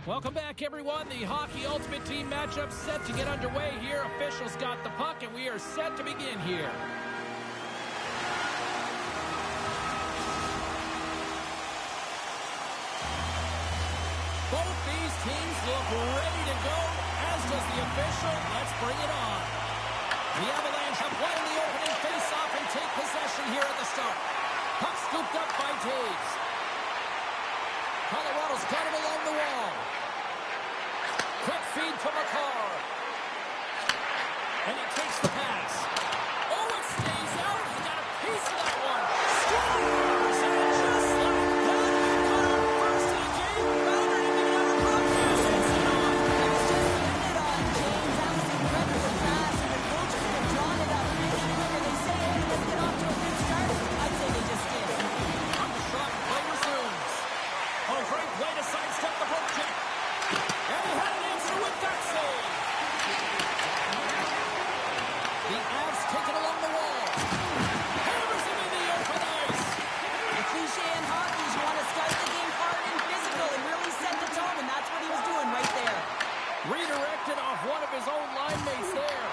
Welcome back, everyone. The Hockey Ultimate Team matchup set to get underway here. Officials got the puck, and we are set to begin here. Both these teams look ready to go, as does the official. Let's bring it on. The Avalanche have won the opening face-off and take possession here at the start. Puck scooped up by Taves. Colorado's got it along the wall. Quick feed to Makar. And he takes the pass. Oh, it stays out. He got a piece of that one. Scores! And just like that, got our first of the game. Ballard into the outer broadcast. And sent on. It was just ended on, James. That was incredibly fast. And the coaches could have drawn it up really quicker. They say, hey, let's get off to a good start. I'd say they just did. On the shot, play resumes. Oh, great play to sidestep the poke check. And he had an answer with that save. The Avs take it along the wall. Hammers him in the open ice. The cliche in hockey is you want to start the game hard and physical and really set the tone, and that's what he was doing right there. Redirected off one of his own line mates there.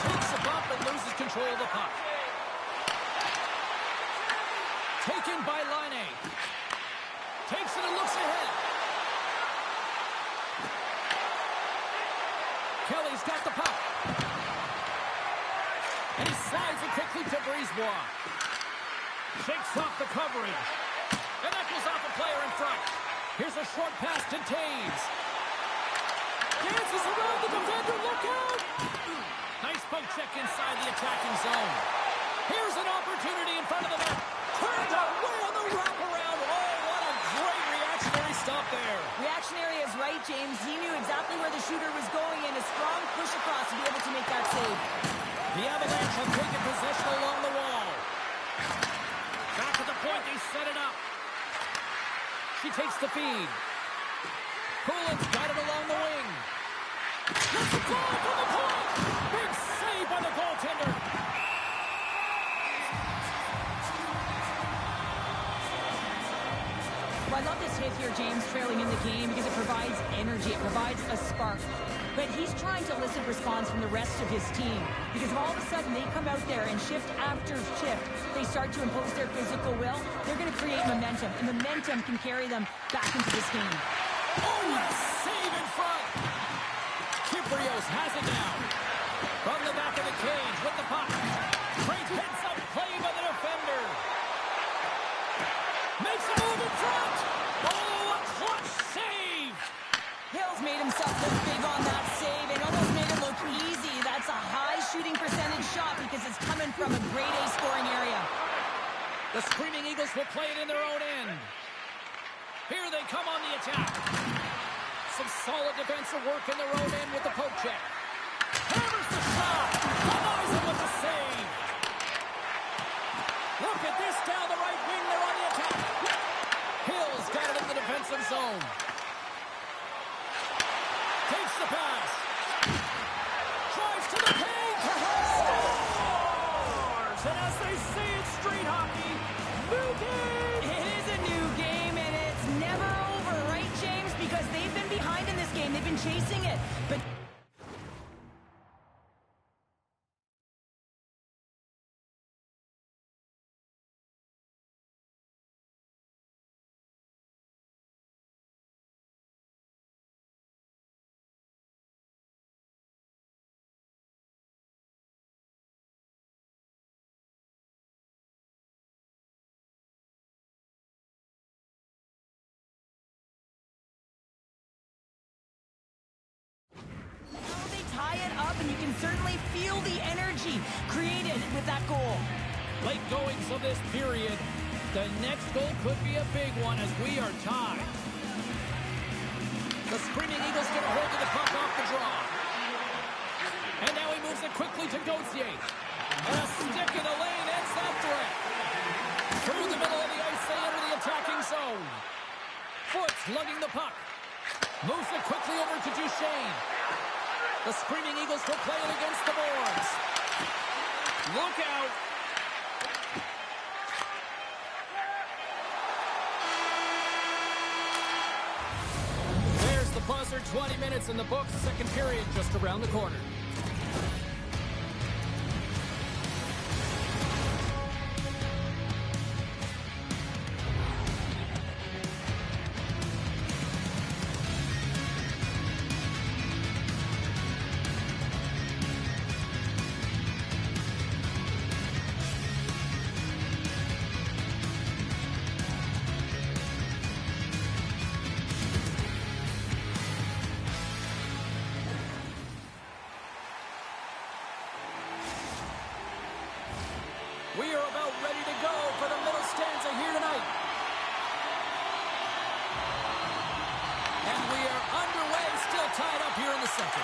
Takes a bump and loses control of the puck. Taken by Laine. Takes it and looks ahead. Kelly's got the puck. And he slides it quickly to Brisebois. Shakes off the coverage. And that goes off a player in front. Here's a short pass to Taves. Dances around the defender. Look out! Nice poke check inside the attacking zone. Here's an opportunity in front of the net. Turned away on the wraparound. Oh, what a great reactionary stop there. Reactionary is right, James. He knew exactly where the shooter was going and a strong push across to be able to make that save. The Avalanche have taken possession along the wall. Back at the point, they set it up. She takes the feed. Poulin's got it along the wing. Let's go from the point. Big save by the goaltender. Well, I love this hit here, James, trailing in the game because it provides energy. It provides a spark. But he's trying to elicit response from the rest of his team because if all of a sudden they come out there and shift after shift, they start to impose their physical will, they're going to create momentum, and momentum can carry them back into this game. Oh, what a save in front. Kyprios has it now. From the back of the cage with the puck. Great heads-up play by the defender. Makes a move in front. Oh, a clutch save. Hills made himself look big on that save and almost made it look easy. That's a high shooting percentage shot because it's coming from a grade A scoring area. The Screaming Eagles will play it in their own end. Here they come on the attack. Some solid defensive work in their own end with the poke check. Hammers the shot. Denies it with the save. Look at this down the right wing. They're on the attack. Hill's got it in the defensive zone. Takes the pass. Drives to the paint. Scores! And as they say in street hockey, new game. It is a new game, and it's never over, right, James? Because they've been behind in this game. They've been chasing it. But they tie it up, and you can certainly feel the energy created with that goal. Late goings of this period. The next goal could be a big one as we are tied. The Screaming Eagles get a hold of the puck off the draw. And now he moves it quickly to Gauthier. And a stick in the lane ends that threat. Through the middle of the ice, they enter the attacking zone. Foots lugging the puck. Moves it quickly over to Duchesne. The Screaming Eagles will play it against the boards. Look out. There's 20 minutes in the books, second period just around the corner. We are about ready to go for the middle stanza here tonight. And we are underway, still tied up here in the second.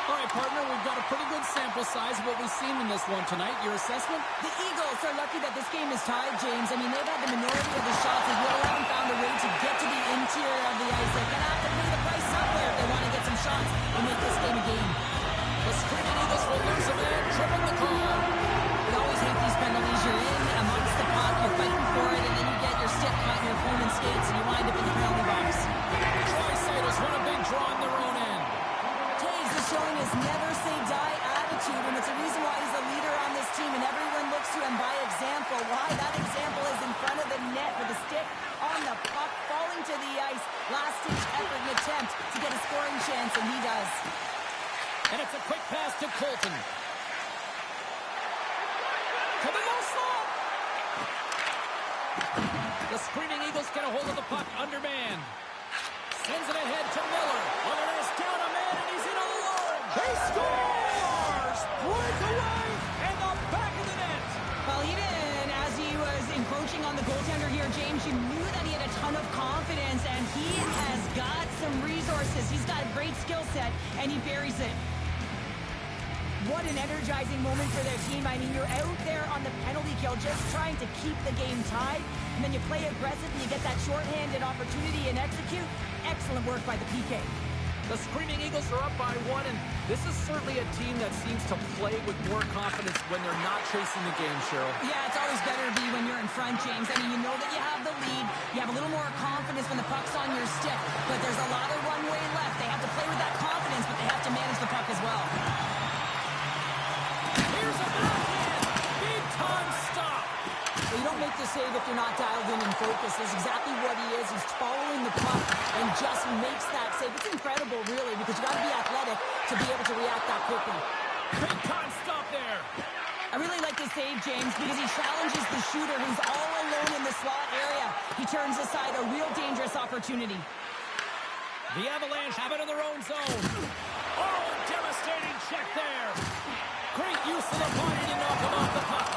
All right, partner, we've got a pretty good sample size of what we've seen in this one tonight. Your assessment? The Eagles are lucky that this game is tied, James. I mean, they've had the minority of the shots as well, haven't found a way to get to the interior of the ice. They're going to have to pay the price somewhere if they want to get some shots and make this game a game. The Screaming Eagles will lose a man, tripping the call. We always hate these penalties. You're in amongst the puck, you're fighting for it, and then you get your stick caught in your opponent's skates, and you wind up in the penalty box. Tri-Ciders won a big draw on their own end. Taves is showing his never-say-die attitude, and it's a reason why he's the leader on this team, and everyone looks to him by example. Why? That example is in front of the net with the stick on the puck, falling to the ice. Last-ditch effort and attempt to get a scoring chance, and he does. And it's a quick pass to Colton. To the low slot. The Screaming Eagles get a hold of the puck, undermanned. Sends it ahead to Miller. Others down a man, and he's in alone. He scores! Breakaway in the back of the net. Well, even as he was encroaching on the goaltender here, James, you knew that he had a ton of confidence, and he has got some resources. He's got a great skill set, and he buries it. What an energizing moment for their team. I mean, you're out there on the penalty kill just trying to keep the game tied, and then you play aggressive and you get that shorthanded opportunity and execute. Excellent work by the PK. The Screaming Eagles are up by one, and this is certainly a team that seems to play with more confidence when they're not chasing the game, Cheryl. Yeah, it's always better to be when you're in front, James. I mean, you know that you have the lead. You have a little more confidence when the puck's on your stick, but there's a lot of runway left. They have to play with that confidence, but they have to manage the puck as well. Here's a backhand. Big time stop. Well, you don't make the save if you're not dialed in and focused. That's exactly what he is. He's following the puck and just makes that save. It's incredible, really, because you got to be athletic to be able to react that quickly. Big time stop there. I really like this save, James, because he challenges the shooter who's all alone in the slot area. He turns aside a real dangerous opportunity. The Avalanche have it in their own zone. Oh, devastating check there. Great use of the body to knock him off the puck.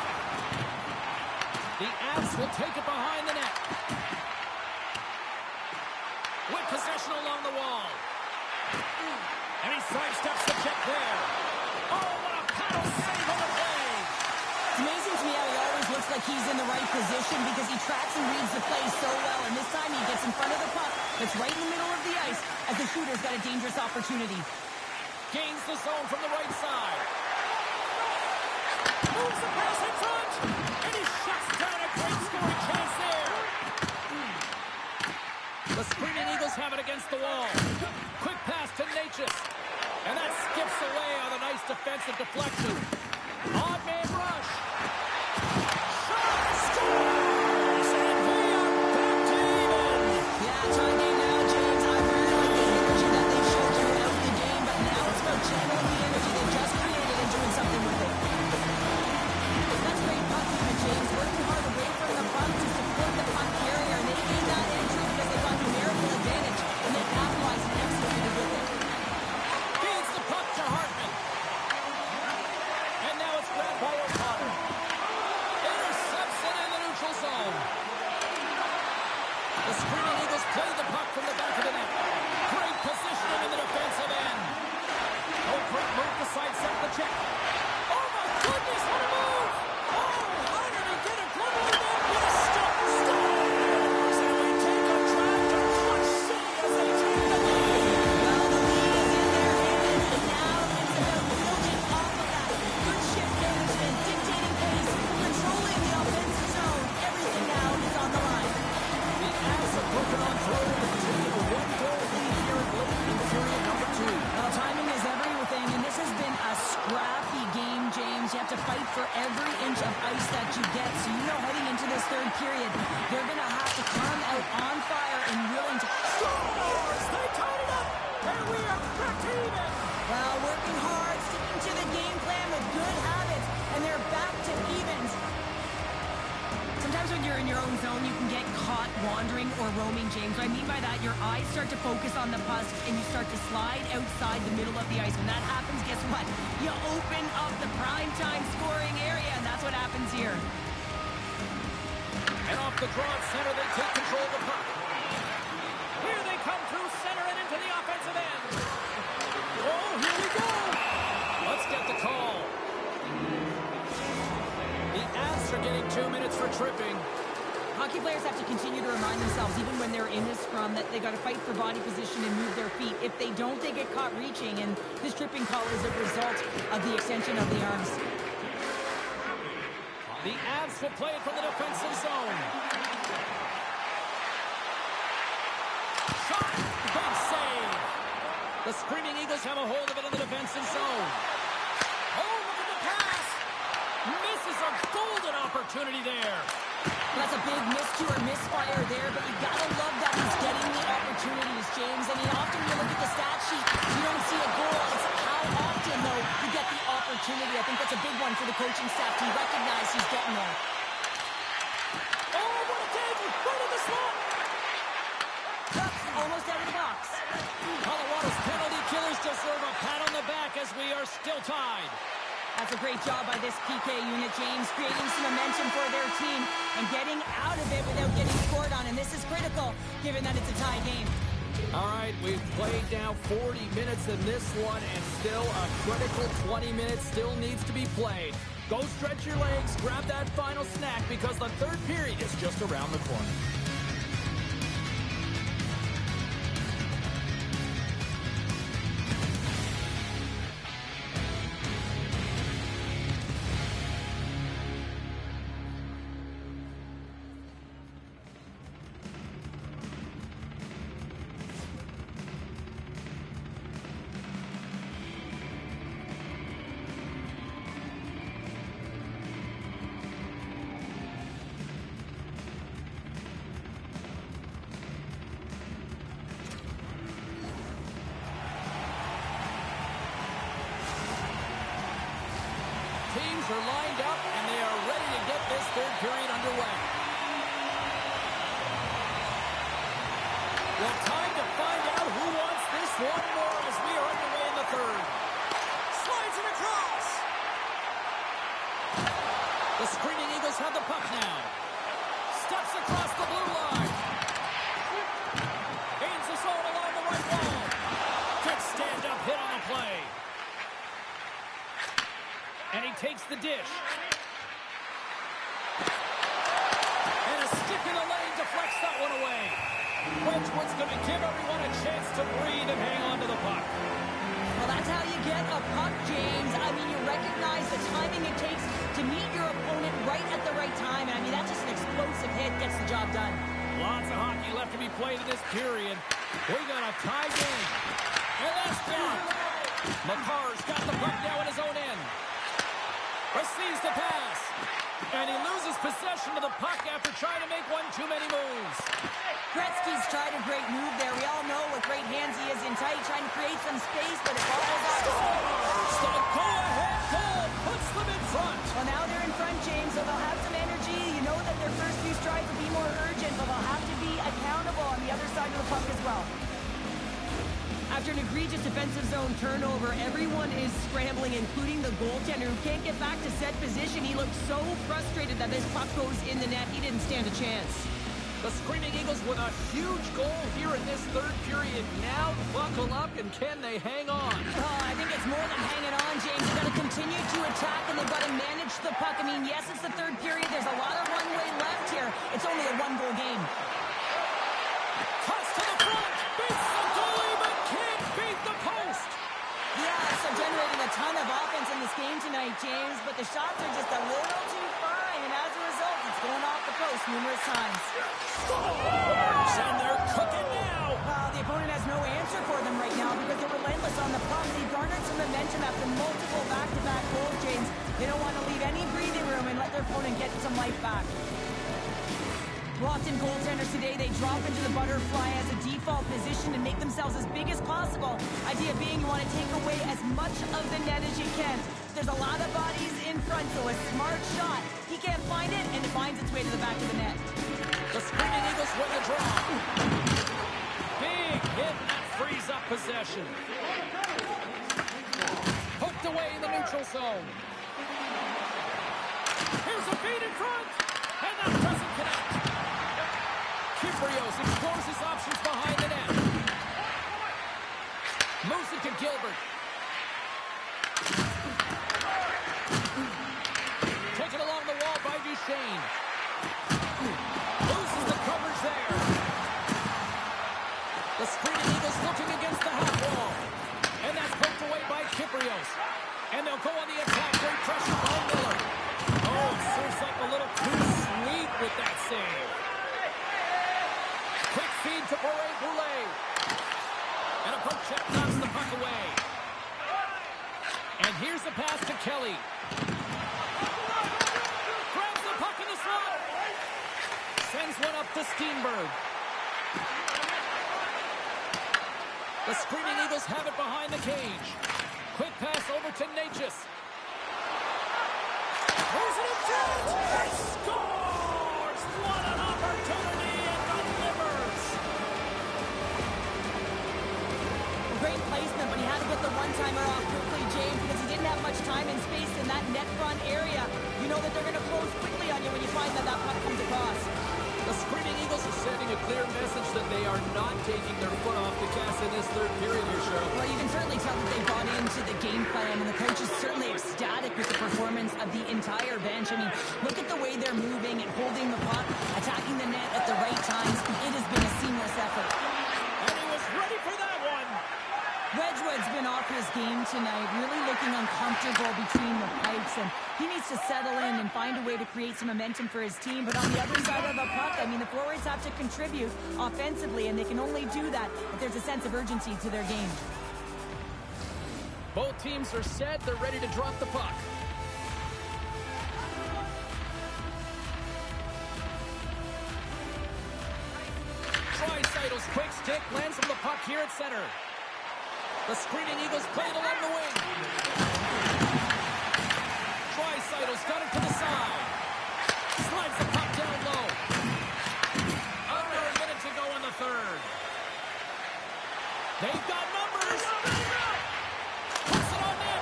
The Avs will take it behind the net. With possession along the wall. And he sidesteps the check there. Oh, what a paddle save on the play. It's amazing to me how he always looks like he's in the right position because he tracks and reads the play so well. And this time he gets in front of the puck that's right in the middle of the ice as the shooter's got a dangerous opportunity. Gains the zone from the right side. Moves the pass in front. And he shuts down a great scoring chance there. The Screaming Eagles have it against the wall. Quick pass to Natchez. And that skips away on a nice defensive deflection. Odd man rush. Shot! Scores! And they are back to even. Yeah, tie game now, James. I really like the energy that they showed throughout the game, but now it's about channeling the energy they just created and doing something with it. That's great puck movement, James. Working hard away from the puck to support the puck carrier, and they gained that entry because they got numerical advantage, and they capitalized and executed with it. Feeds the puck to Hartman. And now it's grabbed by O'Connor. Intercepts it in the neutral zone. The Screaming Eagles play the puck from the back of the net. Great positioning in the defensive end. Oh, great move to sidestep the check. Oh, my goodness, what a move! Oh, how did he get a good move in with a stop? Stars, and we take a drive to Clutch City as they take the lead. Well, the lead is in their hands, and now it's about building off of that. Good shift management, dictating pace, controlling the offensive zone. Everything now is on the line. The Avs have broken on through and taken a one-goal lead here late in the period wandering or roaming, James. What I mean by that, your eyes start to focus on the puck and you start to slide outside the middle of the ice. When that happens, guess what? You open up the primetime scoring area, and that's what happens here. And off the draw at center, they take control of the puck. Here they come through center and into the offensive end. Oh, here we go. Let's get the call. The Avs are getting 2 minutes for tripping. Hockey players have to continue to remind themselves, even when they're in this scrum, that they got to fight for body position and move their feet. If they don't, they get caught reaching, and this tripping call is a result of the extension of the arms. The Avs will play it from the defensive zone. Shot! Big save! The Screaming Eagles have a hold of it in the defensive zone. Oh, look at the pass! Misses a golden opportunity there. That's a big miscue or misfire there, but you gotta love that he's getting the opportunities, James. I mean, often when you look at the stat sheet, you don't see a goal. It's how often, though, you get the opportunity. I think that's a big one for the coaching staff to recognize he's getting there. Oh, what a danger! Right in the slot! Almost out of the box. Colorado's penalty killers deserve a pat on the back as we are still tied. That's a great job by this PK unit, James, creating some momentum for their team and getting out of it without getting scored on. And this is critical, given that it's a tie game. All right, we've played now 40 minutes in this one, and still a critical 20 minutes still needs to be played. Go stretch your legs, grab that final snack, because the third period is just around the corner. Teams are lined up, and they are ready to get this third period underway. Well, time to find out who wants this one more as we are underway in the third. Slides it across. The Screaming Eagles have the puck now. Steps across the blue line. Gains the zone along the right wall. Good stand-up hit on the play. And he takes the dish. And a stick in the lane deflects that one away. Wedgwood's going to give everyone a chance to breathe and hang on to the puck. Well, that's how you get a puck, James. I mean, you recognize the timing it takes to meet your opponent right at the right time. And I mean, that's just an explosive hit, gets the job done. Lots of hockey left to be played in this period. We got a tie game. And that's blocked. Makar's got the puck now in his own end. Receives the pass. And he loses possession of the puck after trying to make one too many moves. Gretzky's tried a great move there. We all know what great hands he is in tight, trying to create some space, but it falls off. The go-ahead goal puts them in front. Well, now they're in front, James, so they'll have some energy. You know that their first few strides will be more urgent, but they'll have to be accountable on the other side of the puck as well. After an egregious defensive zone turnover, everyone is scrambling, including the goaltender, who can't get back to set position. He looked so frustrated that this puck goes in the net. He didn't stand a chance. The Screaming Eagles with a huge goal here in this third period. Now buckle up, and can they hang on? Oh, I think it's more than hanging on, James. They've got to continue to attack, and they've got to manage the puck. I mean, yes, it's the third period. There's a lot of runway left here. It's only a one-goal game. Toss to the front. Beats the goalie, but can't beat the post. Yeah, so generating a ton of offense in this game tonight, James, but the shots are just a little too fine, and as a result, it's going off the post numerous times. And they're cooking now. The opponent has no answer for them right now because they're relentless on the puck. They've garnered some momentum after multiple back-to-back goals, James. They don't want to leave any breathing room and let their opponent get some life back. Often goaltenders today, they drop into the butterfly as a default position to make themselves as big as possible. Idea being you want to take away as much of the net as you can. There's a lot of bodies in front, so a smart shot. He can't find it, and it finds its way to the back of the net. The Screaming Eagles win the draw possession. Hooked away in the neutral zone. Here's a feed in front. And that doesn't connect. Kypreos explores his options behind the net. Moves it to Gilbert. Taken along the wall by Duchesne. Loses the coverage there. The screening Eagles looking against the half wall. And that's poked away by Kypreos. And they'll go on the attack. Great pressure on Miller. Oh, it serves up a little too sweet with that save. Quick feed to Boulet. And a poke check knocks the puck away. And here's the pass to Kelly. Grabs the puck in the slot. Sends one up to Steenberg. The screaming Eagles have it behind the cage. Quick pass over to Natchez. Throws it in front. He scores! What an opportunity and delivers! Great placement, but he had to get the one-timer off quickly, James, because he didn't have much time and space in that net front area. You know that they're going to close quickly on you when you find that puck comes across. The Screaming Eagles are sending a clear message that they are not taking their foot off the gas in this third period here, Cheryl. Well, you can certainly tell that they bought into the game plan, and the coach is certainly ecstatic with the performance of the entire bench. I mean, look at the way they're moving and holding the puck, attacking the net at the right times. It has been a seamless effort. And he was ready for that one. Wedgwood's been off his game tonight, really looking uncomfortable between the pipes, and he needs to settle in and find a way to create some momentum for his team. But on the other side of the puck, I mean, the forwards have to contribute offensively, and they can only do that if there's a sense of urgency to their game. Both teams are set. They're ready to drop the puck. Draisaitl's quick stick lands on the puck here at center. The Screaming Eagles play it along the wing. Draisaitl's got it to the side. Slides the puck down low. Under a minute to go in the third. They've got numbers. Puts it on net.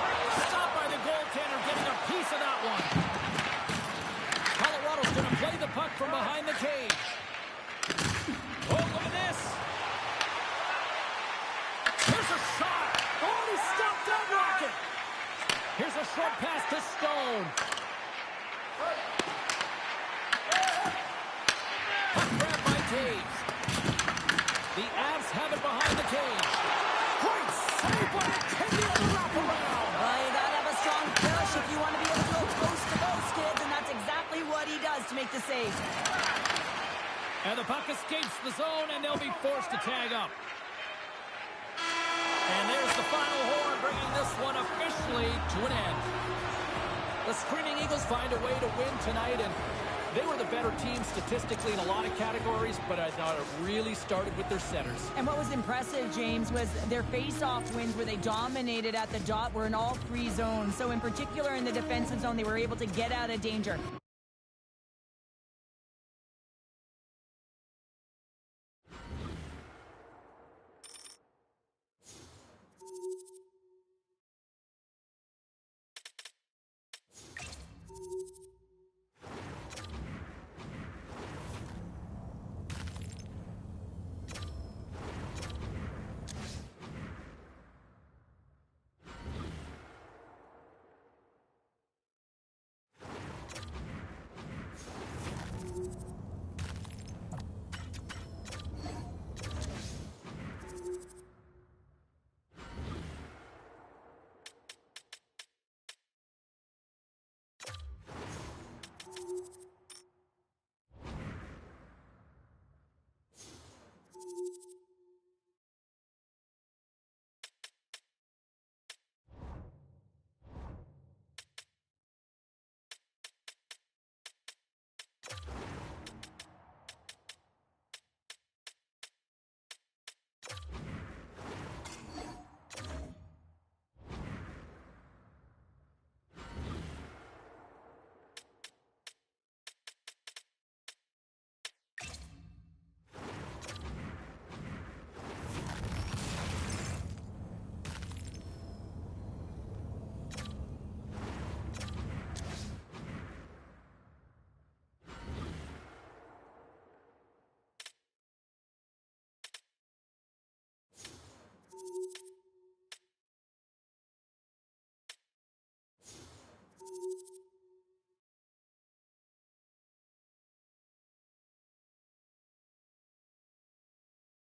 Stopped by the goaltender, getting a piece of that one. Colorado's going to play the puck from behind the cage. Oh, look at this. Here's a shot. Oh, he stopped that rocket. Here's a short pass to Stone. Puck grab by Taves. The Avs have it behind the cage. Great save by McKenzie on the wraparound. Well, you gotta have a strong push if you want to be able to go coast to coast, kids, and that's exactly what he does to make the save. And the puck escapes the zone, and they'll be forced to tag up. And there's the final horn, bringing this one officially to an end. The Screaming Eagles find a way to win tonight, and they were the better team statistically in a lot of categories, but I thought it really started with their centers. And what was impressive, James, was their face-off wins where they dominated at the dot were in all three zones. So in particular in the defensive zone, they were able to get out of danger.